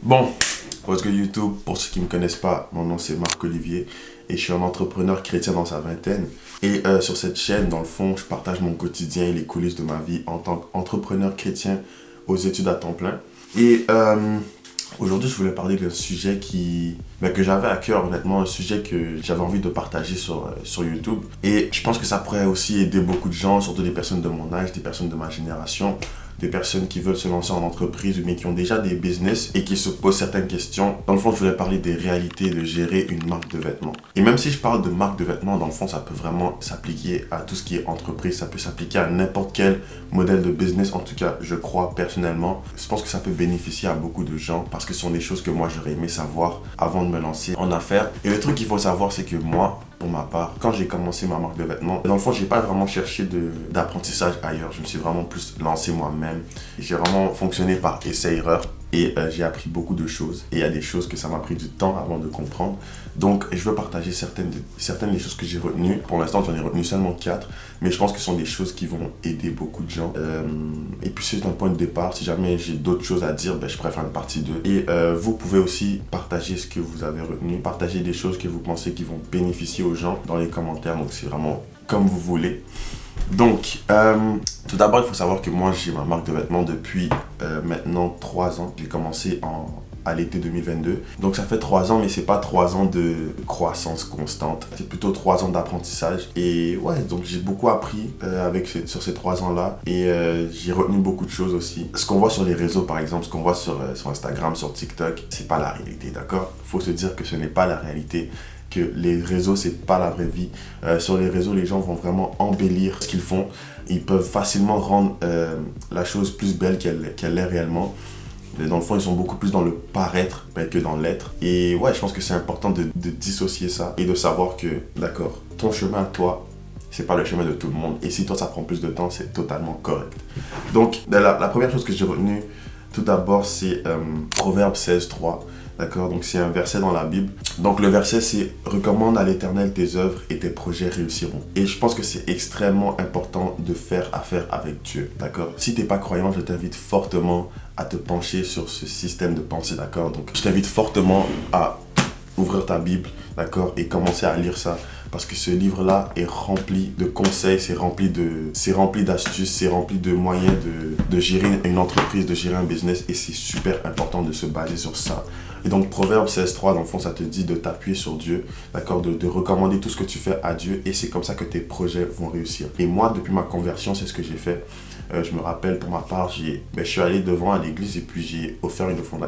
Bon, what's good YouTube? Pour ceux qui ne me connaissent pas, mon nom c'est Marc Olivier et je suis un entrepreneur chrétien dans sa vingtaine. Et sur cette chaîne, dans le fond, je partage mon quotidien et les coulisses de ma vie en tant qu'entrepreneur chrétien aux études à temps plein. Et aujourd'hui, je voulais parler d'un sujet que j'avais à cœur, honnêtement, un sujet que j'avais envie de partager sur YouTube. Et je pense que ça pourrait aussi aider beaucoup de gens, surtout des personnes de mon âge, des personnes de ma génération, des personnes qui veulent se lancer en entreprise ou bien qui ont déjà des business et qui se posent certaines questions. Dans le fond, je voulais parler des réalités de gérer une marque de vêtements. Et même si je parle de marque de vêtements, dans le fond, ça peut vraiment s'appliquer à tout ce qui est entreprise. Ça peut s'appliquer à n'importe quel modèle de business. En tout cas, je crois personnellement. Je pense que ça peut bénéficier à beaucoup de gens parce que ce sont des choses que moi, j'aurais aimé savoir avant de me lancer en affaires. Et le truc qu'il faut savoir, c'est que moi, pour ma part, quand j'ai commencé ma marque de vêtements, dans le fond, j'ai pas vraiment cherché d'apprentissage ailleurs. Je me suis vraiment plus lancé moi-même. J'ai vraiment fonctionné par essai-erreur et j'ai appris beaucoup de choses. Et il y a des choses que ça m'a pris du temps avant de comprendre. Donc, je veux partager certaines des choses que j'ai retenues. Pour l'instant, j'en ai retenu seulement 4, mais je pense que ce sont des choses qui vont aider beaucoup de gens. Et puis, c'est un point de départ. Si jamais j'ai d'autres choses à dire, je préfère une partie 2. Et vous pouvez aussi partager ce que vous avez retenu, partager des choses que vous pensez qui vont bénéficier aux gens dans les commentaires. Donc, c'est vraiment comme vous voulez. Donc, tout d'abord, il faut savoir que moi, j'ai ma marque de vêtements depuis maintenant 3 ans. J'ai commencé à l'été 2022. Donc, ça fait 3 ans, mais c'est pas 3 ans de croissance constante. C'est plutôt 3 ans d'apprentissage. Et ouais, donc j'ai beaucoup appris sur ces 3 ans-là. Et j'ai retenu beaucoup de choses aussi. Ce qu'on voit sur les réseaux, par exemple, ce qu'on voit sur Instagram, sur TikTok, c'est pas la réalité, d'accord? Faut se dire que ce n'est pas la réalité, que les réseaux, c'est pas la vraie vie. Sur les réseaux, les gens vont vraiment embellir ce qu'ils font. Ils peuvent facilement rendre la chose plus belle qu'elle est réellement. Et dans le fond, ils sont beaucoup plus dans le paraître que dans l'être. Et ouais, je pense que c'est important de dissocier ça et de savoir que, d'accord, ton chemin à toi, c'est pas le chemin de tout le monde. Et si toi, ça prend plus de temps, c'est totalement correct. Donc, la première chose que j'ai retenue, tout d'abord, c'est Proverbe 16:3. D'accord, donc c'est un verset dans la Bible. Donc le verset c'est « Recommande à l'Éternel tes œuvres et tes projets réussiront ». Et je pense que c'est extrêmement important de faire affaire avec Dieu, d'accord? Si tu n'es pas croyant, je t'invite fortement à te pencher sur ce système de pensée, d'accord? Donc je t'invite fortement à ouvrir ta Bible, d'accord, et commencer à lire ça. Parce que ce livre-là est rempli de conseils, c'est rempli d'astuces, c'est rempli de moyens de gérer une entreprise, de gérer un business. Et c'est super important de se baser sur ça. Et donc, Proverbe 16:3, dans le fond, ça te dit de t'appuyer sur Dieu, d'accord, de recommander tout ce que tu fais à Dieu. Et c'est comme ça que tes projets vont réussir. Et moi, depuis ma conversion, c'est ce que j'ai fait. Je me rappelle, pour ma part, je suis allé devant à l'église et puis j'ai offert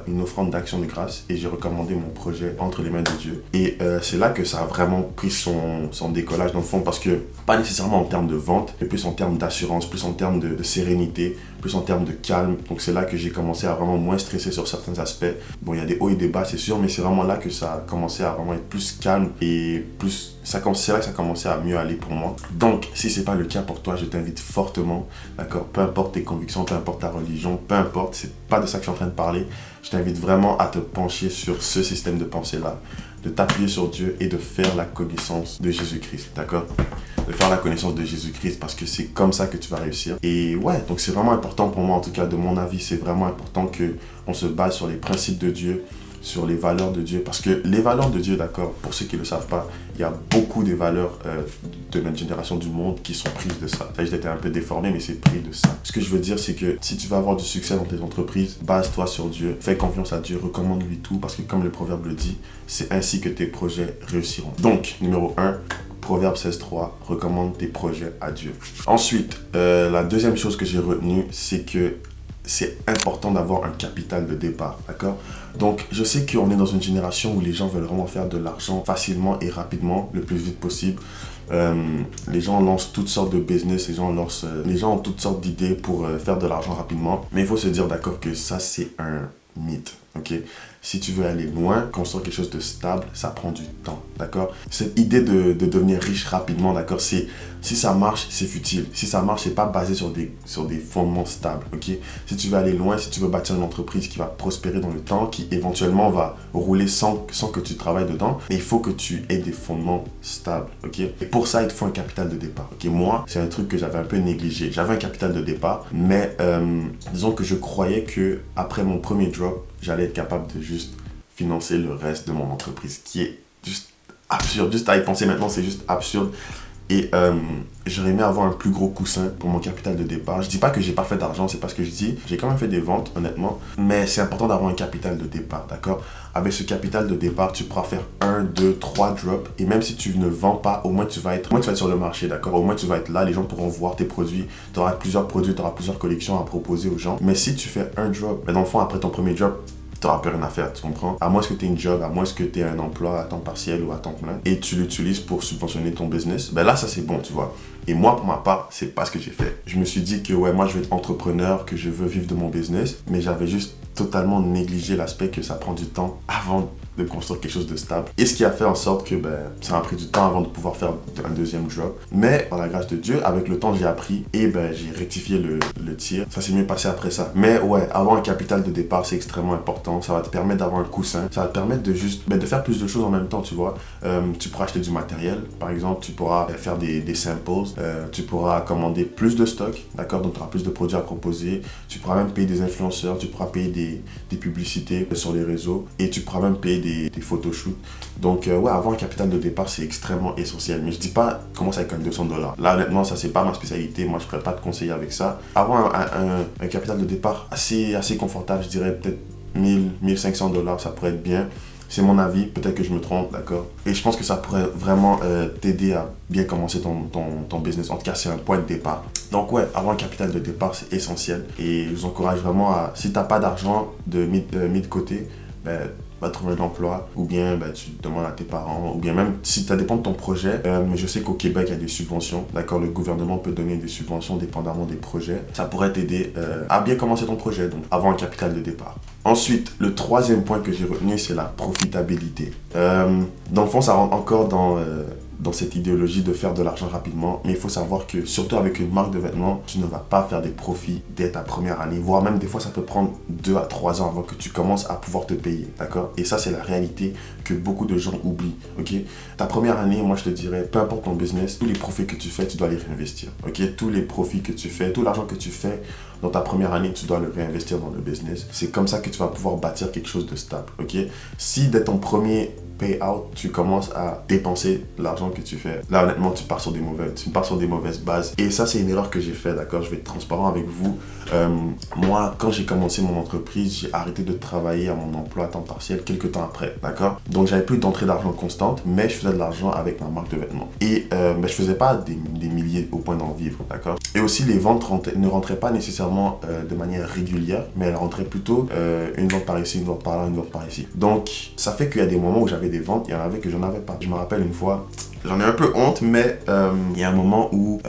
une offrande d'action de grâce et j'ai recommandé mon projet entre les mains de Dieu. Et c'est là que ça a vraiment pris son décollage dans le fond, parce que pas nécessairement en termes de vente, mais plus en termes d'assurance, plus en termes de sérénité, plus en termes de calme. Donc c'est là que j'ai commencé à vraiment moins stresser sur certains aspects. Bon, il y a des hauts et des bas, c'est sûr, mais c'est vraiment là que ça a commencé à vraiment être plus calme et plus... c'est là que ça a commencé à mieux aller pour moi. Donc, si c'est pas le cas pour toi, je t'invite fortement, d'accord, peu importe tes convictions, peu importe ta religion, peu importe, c'est pas de ça que je suis en train de parler, je t'invite vraiment à te pencher sur ce système de pensée-là, de t'appuyer sur Dieu et de faire la connaissance de Jésus-Christ, d'accord? De faire la connaissance de Jésus-Christ parce que c'est comme ça que tu vas réussir. Et ouais, donc c'est vraiment important pour moi, en tout cas de mon avis, c'est vraiment important qu'on se base sur les principes de Dieu, sur les valeurs de Dieu, parce que les valeurs de Dieu, d'accord, pour ceux qui ne le savent pas, il y a beaucoup de valeurs de notre génération du monde qui sont prises de ça. Ça, j'étais un peu déformé, mais c'est pris de ça. Ce que je veux dire, c'est que si tu veux avoir du succès dans tes entreprises, base-toi sur Dieu, fais confiance à Dieu, recommande-lui tout, parce que comme le proverbe le dit, c'est ainsi que tes projets réussiront. Donc, numéro 1, Proverbe 16:3, recommande tes projets à Dieu. Ensuite, la deuxième chose que j'ai retenue, c'est que c'est important d'avoir un capital de départ, d'accord? Donc, je sais qu'on est dans une génération où les gens veulent vraiment faire de l'argent facilement et rapidement, le plus vite possible. Les gens lancent toutes sortes de business, les gens ont toutes sortes d'idées pour faire de l'argent rapidement. Mais il faut se dire, d'accord, que ça, c'est un mythe, ok? Si tu veux aller loin, construire quelque chose de stable, ça prend du temps, d'accord? Cette idée de devenir riche rapidement, d'accord, si ça marche, c'est futile. Si ça marche, c'est pas basé sur des fondements stables, ok? Si tu veux aller loin, si tu veux bâtir une entreprise qui va prospérer dans le temps, qui éventuellement va rouler sans que tu travailles dedans, mais il faut que tu aies des fondements stables, ok? Et pour ça, il te faut un capital de départ, ok? Moi, c'est un truc que j'avais un peu négligé. J'avais un capital de départ, mais disons que je croyais que après mon premier drop, j'allais être capable de juste financer le reste de mon entreprise, qui est juste absurde. Juste à y penser maintenant, c'est juste absurde. Et j'aurais aimé avoir un plus gros coussin pour mon capital de départ. Je dis pas que j'ai pas fait d'argent, c'est pas ce que je dis. J'ai quand même fait des ventes, honnêtement. Mais c'est important d'avoir un capital de départ, d'accord? Avec ce capital de départ, tu pourras faire 1, 2, 3 drops. Et même si tu ne vends pas, au moins tu vas être sur le marché, d'accord? Au moins tu vas être là, les gens pourront voir tes produits. Tu auras plusieurs produits, tu auras plusieurs collections à proposer aux gens. Mais si tu fais un drop, mais dans le fond, après ton premier drop, t'auras plus rien à faire, tu comprends? À moins que tu aies une job, à moins que tu aies un emploi à temps partiel ou à temps plein et tu l'utilises pour subventionner ton business, ben là, ça c'est bon, tu vois. Et moi, pour ma part, c'est pas ce que j'ai fait. Je me suis dit que ouais, moi je veux être entrepreneur, que je veux vivre de mon business, mais j'avais juste totalement négligé l'aspect que ça prend du temps avant de construire quelque chose de stable. Et ce qui a fait en sorte que ça a pris du temps avant de pouvoir faire un deuxième drop. Mais par la grâce de Dieu, avec le temps, j'ai appris et j'ai rectifié le tir. Ça s'est mieux passé après ça. Mais ouais, avoir un capital de départ, c'est extrêmement important. Ça va te permettre d'avoir un coussin. Ça va te permettre de juste de faire plus de choses en même temps, tu vois. Tu pourras acheter du matériel, par exemple. Tu pourras faire des samples. Tu pourras commander plus de stock, d'accord? Donc tu auras plus de produits à proposer. Tu pourras même payer des influenceurs. Tu pourras payer des publicités sur les réseaux. Et tu pourras même payer des photoshoots. Donc ouais, avoir un capital de départ, c'est extrêmement essentiel. Mais je dis pas commence avec un $200. Là, honnêtement, ça c'est pas ma spécialité. Moi, je pourrais pas te conseiller avec ça. Avoir un capital de départ assez confortable, je dirais peut-être 1 500 $, ça pourrait être bien. C'est mon avis, peut-être que je me trompe, d'accord? Et je pense que ça pourrait vraiment t'aider à bien commencer ton business. En tout cas, c'est un point de départ. Donc ouais, avoir un capital de départ, c'est essentiel. Et je vous encourage vraiment à, si t'as pas d'argent mis de côté, va trouver un emploi, ou bien tu demandes à tes parents, ou bien même si ça dépend de ton projet. Mais je sais qu'au Québec, il y a des subventions, d'accord? Le gouvernement peut donner des subventions dépendamment des projets. Ça pourrait t'aider à bien commencer ton projet, donc avoir un capital de départ. Ensuite, le troisième point que j'ai retenu, c'est la profitabilité. Dans le fond, ça rentre encore dans cette idéologie de faire de l'argent rapidement, mais il faut savoir que, surtout avec une marque de vêtements, tu ne vas pas faire des profits dès ta première année, voire même des fois ça peut prendre 2 à 3 ans avant que tu commences à pouvoir te payer, d'accord? Et ça, c'est la réalité que beaucoup de gens oublient, ok? Ta première année, moi je te dirais, peu importe ton business, tous les profits que tu fais, tu dois les réinvestir, ok? Tous les profits que tu fais, tout l'argent que tu fais dans ta première année, tu dois le réinvestir dans le business. C'est comme ça que tu vas pouvoir bâtir quelque chose de stable, ok? Si dès ton premier payout, tu commences à dépenser l'argent que tu fais, là honnêtement tu pars sur des mauvaises bases. Et ça, c'est une erreur que j'ai fait, d'accord? Je vais être transparent avec vous. Moi, quand j'ai commencé mon entreprise, j'ai arrêté de travailler à mon emploi à temps partiel quelques temps après, d'accord? Donc j'avais plus d'entrée d'argent constante, mais je faisais de l'argent avec ma marque de vêtements. Et je faisais pas des milliers au point d'en vivre, d'accord? Et aussi, les ventes ne rentraient pas nécessairement de manière régulière, mais elles rentraient plutôt une vente par ici, une vente par là, une vente par ici. Donc ça fait qu'il y a des moments où j'avais des ventes, il y en avait que j'en avais pas. Je me rappelle une fois, j'en ai un peu honte, mais il y a un moment où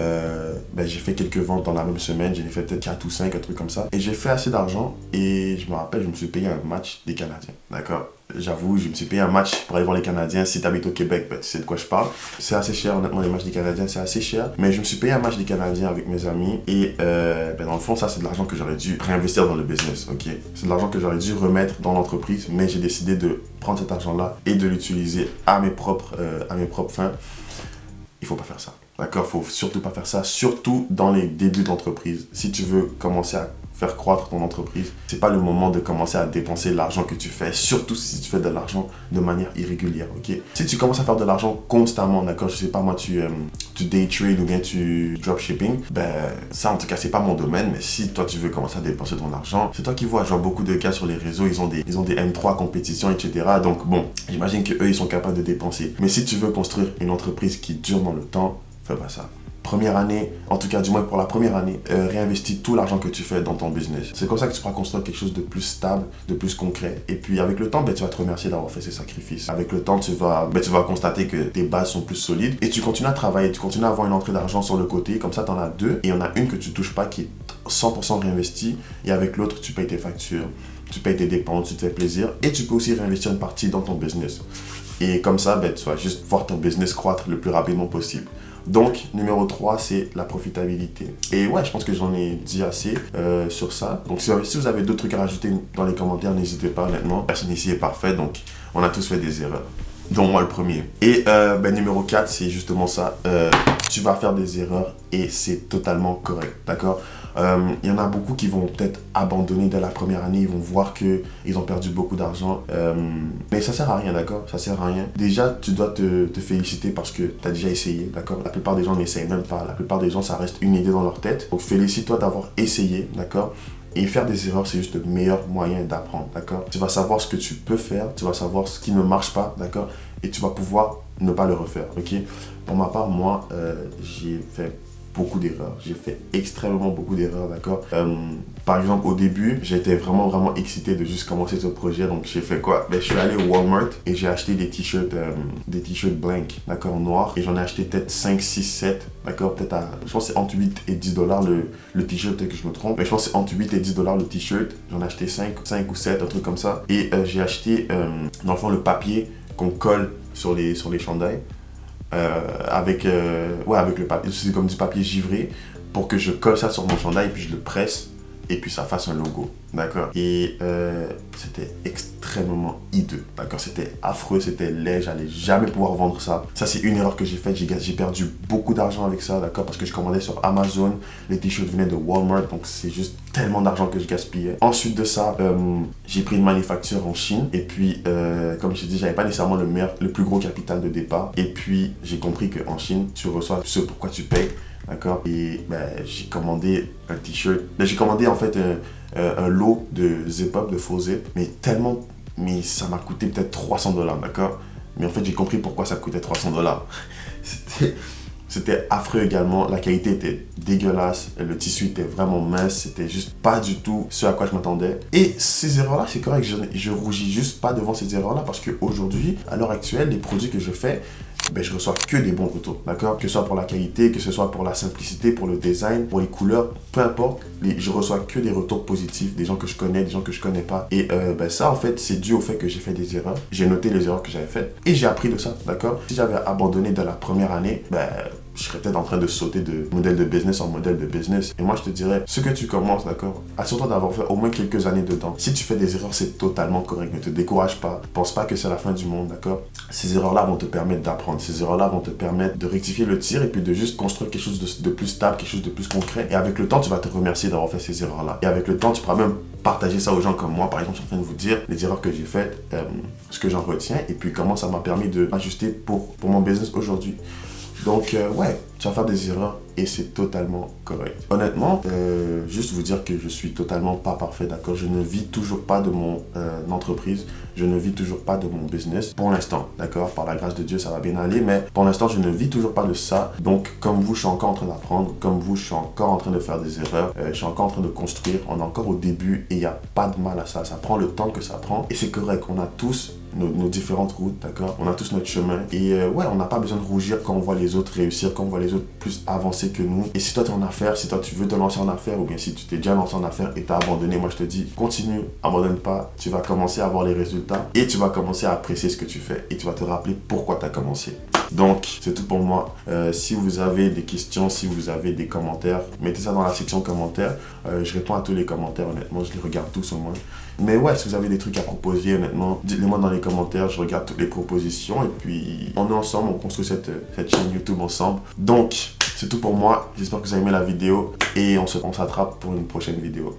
j'ai fait quelques ventes dans la même semaine, j'en ai fait peut-être 4 ou 5, un truc comme ça, et j'ai fait assez d'argent, et je me rappelle, je me suis payé un match des Canadiens, d'accord? J'avoue, je me suis payé un match pour aller voir les Canadiens. Si tu habites au Québec, tu sais de quoi je parle. C'est assez cher, honnêtement, les matchs des Canadiens, c'est assez cher. Mais je me suis payé un match des Canadiens avec mes amis. Et dans le fond, ça, c'est de l'argent que j'aurais dû réinvestir dans le business, ok? C'est de l'argent que j'aurais dû remettre dans l'entreprise. Mais j'ai décidé de prendre cet argent-là et de l'utiliser à mes propres fins. Il faut pas faire ça, d'accord? Faut surtout pas faire ça, surtout dans les débuts d'entreprise. Si tu veux commencer à faire croître ton entreprise, c'est pas le moment de commencer à dépenser l'argent que tu fais, surtout si tu fais de l'argent de manière irrégulière, ok? Si tu commences à faire de l'argent constamment, d'accord, je sais pas moi, tu day trade ou bien tu dropshipping, ça en tout cas c'est pas mon domaine, mais si toi tu veux commencer à dépenser ton argent, c'est toi qui vois. Je vois beaucoup de gars sur les réseaux, ils ont des M3 compétitions, etc. Donc bon, j'imagine que eux ils sont capables de dépenser. Mais si tu veux construire une entreprise qui dure dans le temps, fais pas ça. Première année, en tout cas du moins pour la première année, réinvestis tout l'argent que tu fais dans ton business. C'est comme ça que tu pourras construire quelque chose de plus stable, de plus concret. Et puis avec le temps, tu vas te remercier d'avoir fait ces sacrifices. Avec le temps, tu vas constater que tes bases sont plus solides et tu continues à travailler, tu continues à avoir une entrée d'argent sur le côté. Comme ça, tu en as deux et il y en a une que tu touches pas qui est 100% réinvestie et avec l'autre, tu payes tes factures, tu payes tes dépenses, tu te fais plaisir et tu peux aussi réinvestir une partie dans ton business. Et comme ça, tu vas juste voir ton business croître le plus rapidement possible. Donc, numéro 3, c'est la profitabilité. Et ouais, je pense que j'en ai dit assez sur ça. Donc, si vous avez d'autres trucs à rajouter dans les commentaires, n'hésitez pas, honnêtement. Personne ici est parfait, donc on a tous fait des erreurs. Dont moi le premier. Et numéro 4, c'est justement ça. Tu vas faire des erreurs et c'est totalement correct, d'accord? Il y en a beaucoup qui vont peut-être abandonner dès la première année, ils vont voir qu'ils ont perdu beaucoup d'argent. Mais ça sert à rien, d'accord? Ça sert à rien. Déjà, tu dois te féliciter parce que tu as déjà essayé, d'accord? La plupart des gens n'essayent même pas. La plupart des gens, ça reste une idée dans leur tête. Donc félicite-toi d'avoir essayé, d'accord? Et faire des erreurs, c'est juste le meilleur moyen d'apprendre, d'accord? Tu vas savoir ce que tu peux faire, tu vas savoir ce qui ne marche pas, d'accord? Et tu vas pouvoir ne pas le refaire, ok? Pour ma part, moi, j'ai fait beaucoup d'erreurs. J'ai fait extrêmement beaucoup d'erreurs, d'accord? Par exemple, au début, j'étais vraiment excité de juste commencer ce projet. Donc, j'ai fait quoi? Ben, je suis allé au Walmart et j'ai acheté des t-shirts blank, d'accord, noirs. Et j'en ai acheté peut-être 5, 6, 7, d'accord? Peut-être je pense que c'est entre 8 et 10 dollars le t-shirt, peut-être que je me trompe. Mais je pense que c'est entre 8 et 10 dollars le t-shirt. J'en ai acheté 5 ou 7, un truc comme ça. Et j'ai acheté, dans le fond, le papier qu'on colle sur les chandails. Avec le papier, c'est comme du papier givré pour que je colle ça sur mon chandail et puis je le presse et puis ça fasse un logo, d'accord? Et c'était extrêmement hideux, d'accord? C'était affreux, c'était laid, j'allais jamais pouvoir vendre ça. Ça, c'est une erreur que j'ai faite, j'ai perdu beaucoup d'argent avec ça, d'accord? Parce que je commandais sur Amazon, les t-shirts venaient de Walmart, donc c'est juste tellement d'argent que je gaspillais. Ensuite de ça, j'ai pris une manufacture en Chine et puis, comme je t'ai dit, j'avais pas nécessairement le plus gros capital de départ. Et puis, j'ai compris qu'en Chine, tu reçois ce pourquoi tu payes. D'accord? Et j'ai commandé un t-shirt. J'ai commandé en fait un lot de zip-up, de faux zip, mais ça m'a coûté peut-être 300 dollars, d'accord? Mais en fait, j'ai compris pourquoi ça coûtait 300 dollars. C'était affreux également, la qualité était dégueulasse, le tissu était vraiment mince, c'était juste pas du tout ce à quoi je m'attendais. Et ces erreurs-là, c'est correct, je rougis juste pas devant ces erreurs-là parce qu'aujourd'hui, à l'heure actuelle, les produits que je fais, je reçois que des bons retours, d'accord? Que ce soit pour la qualité, que ce soit pour la simplicité, pour le design, pour les couleurs, peu importe, je reçois que des retours positifs, des gens que je connais, des gens que je connais pas. Et ça, en fait, c'est dû au fait que j'ai fait des erreurs. J'ai noté les erreurs que j'avais faites et j'ai appris de ça, d'accord? Si j'avais abandonné dès la première année, je serais peut-être en train de sauter de modèle de business en modèle de business. Et moi, je te dirais, ce que tu commences, d'accord, assure-toi d'avoir fait au moins quelques années dedans. Si tu fais des erreurs, c'est totalement correct. Ne te décourage pas. Pense pas que c'est la fin du monde, d'accord? Ces erreurs-là vont te permettre d'apprendre. Ces erreurs-là vont te permettre de rectifier le tir et puis de juste construire quelque chose de plus stable, quelque chose de plus concret. Et avec le temps, tu vas te remercier d'avoir fait ces erreurs-là. Et avec le temps, tu pourras même partager ça aux gens comme moi. Par exemple, je suis en train de vous dire les erreurs que j'ai faites, ce que j'en retiens et puis comment ça m'a permis de m'ajuster pour mon business aujourd'hui. Donc, tu vas faire des erreurs et c'est totalement correct. Honnêtement, juste vous dire que je suis totalement pas parfait, d'accord? Je ne vis toujours pas de mon entreprise, je ne vis toujours pas de mon business pour l'instant, d'accord? Par la grâce de Dieu, ça va bien aller, mais pour l'instant, je ne vis toujours pas de ça. Donc, comme vous, je suis encore en train d'apprendre, comme vous, je suis encore en train de faire des erreurs, je suis encore en train de construire, on est encore au début et il n'y a pas de mal à ça. Ça prend le temps que ça prend et c'est correct, on a tous nos différentes routes, d'accord? On a tous notre chemin et on n'a pas besoin de rougir quand on voit les autres réussir, quand on voit les autres plus avancés que nous. Et si toi tu es en affaires, si toi tu veux te lancer en affaires ou bien si tu t'es déjà lancé en affaires et tu as abandonné, moi je te dis continue, abandonne pas, tu vas commencer à voir les résultats et tu vas commencer à apprécier ce que tu fais et tu vas te rappeler pourquoi tu as commencé. Donc, c'est tout pour moi. Si vous avez des questions, si vous avez des commentaires, mettez ça dans la section commentaires. Je réponds à tous les commentaires, honnêtement, je les regarde tous au moins. Mais si vous avez des trucs à proposer, honnêtement, dites-les-moi dans les commentaires, je regarde toutes les propositions et puis on est ensemble, on construit cette chaîne YouTube ensemble. Donc, c'est tout pour moi. J'espère que vous avez aimé la vidéo et on s'attrape pour une prochaine vidéo.